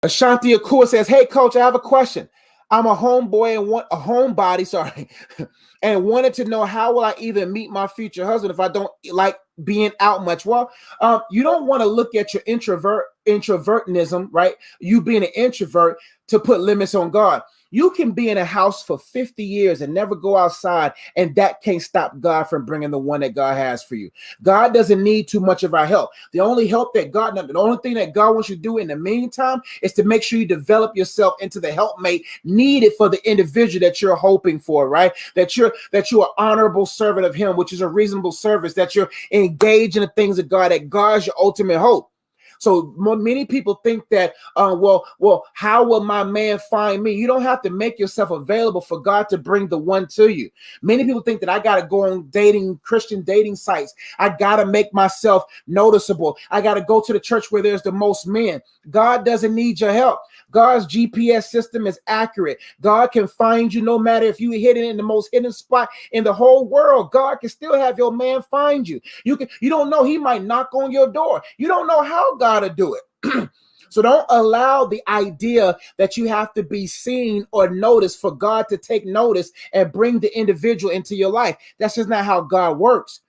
Ashanti Akua says, hey, coach, I have a question. I'm a homeboy and want a homebody, sorry, and wanted to know how will I even meet my future husband if I don't like being out much. Well, you don't want to look at your introvertism, right? You being an introvert to put limits on God. You can be in a house for 50 years and never go outside, and that can't stop God from bringing the one that God has for you. God doesn't need too much of our help. The only thing that God wants you to do in the meantime is to make sure you develop yourself into the helpmate needed for the individual that you're hoping for, right? That you're an honorable servant of Him, which is a reasonable service, that you're engaged in the things of God, that God's your ultimate hope. So many people think that, well, how will my man find me? You don't have to make yourself available for God to bring the one to you. Many people think that I got to go on Christian dating sites. I got to make myself noticeable. I got to go to the church where there's the most men. God doesn't need your help. God's GPS system is accurate. God can find you no matter if you hit it in the most hidden spot in the whole world. God can still have your man find you. You don't know, He might knock on your door. You don't know how God will do it. So don't allow the idea that you have to be seen or noticed for God to take notice and bring the individual into your life. That's just not how God works.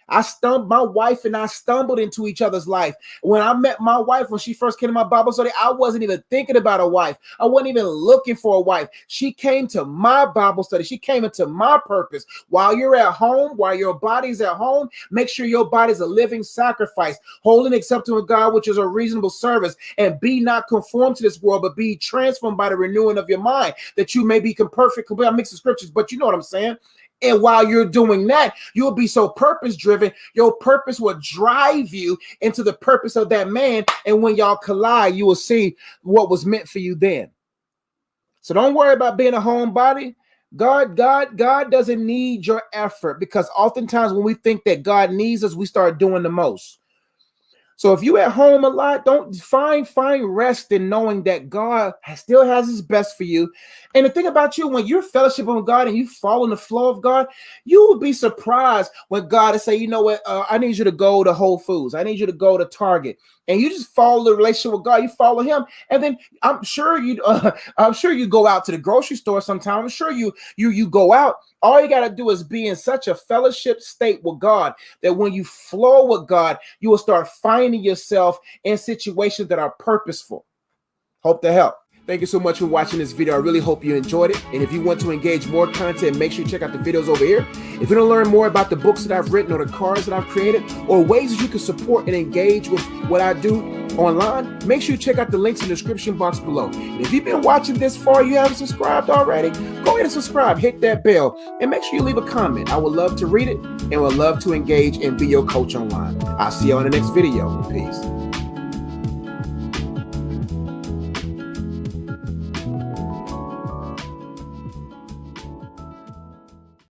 My wife and I stumbled into each other's life. When I met my wife, when she first came to my Bible study, I wasn't even thinking about a wife. I wasn't even looking for a wife. She came to my Bible study. She came into my purpose. While you're at home, while your body's at home, make sure your body's a living sacrifice, holy and acceptable to God, which is a reasonable service. And be not conformed to this world, but be transformed by the renewing of your mind, that you may become perfect. I mix the scriptures, but you know what I'm saying. And while you're doing that, you'll be so purpose-driven. Your purpose will drive you into the purpose of that man. And when y'all collide, you will see what was meant for you then. So don't worry about being a homebody. God doesn't need your effort, because oftentimes when we think that God needs us, we start doing the most. So if you at home a lot, don't find rest in knowing that God still has His best for you. And the thing about you, when you're fellowshipping with God and you follow in the flow of God, you will be surprised when God is saying, you know what, I need you to go to Whole Foods. I need you to go to Target. And you just follow the relationship with God. You follow Him, and then I'm sure you go out to the grocery store sometime. I'm sure you go out. All you got to do is be in such a fellowship state with God that when you flow with God, you will start finding yourself in situations that are purposeful. Hope to help. Thank you so much for watching this video. I really hope you enjoyed it. And if you want to engage more content, make sure you check out the videos over here. If you want to learn more about the books that I've written or the cards that I've created, or ways that you can support and engage with what I do online, make sure you check out the links in the description box below. And if you've been watching this far, you haven't subscribed already, go ahead and subscribe, hit that bell, and make sure you leave a comment. I would love to read it and would love to engage and be your coach online. I'll see you on the next video. Peace.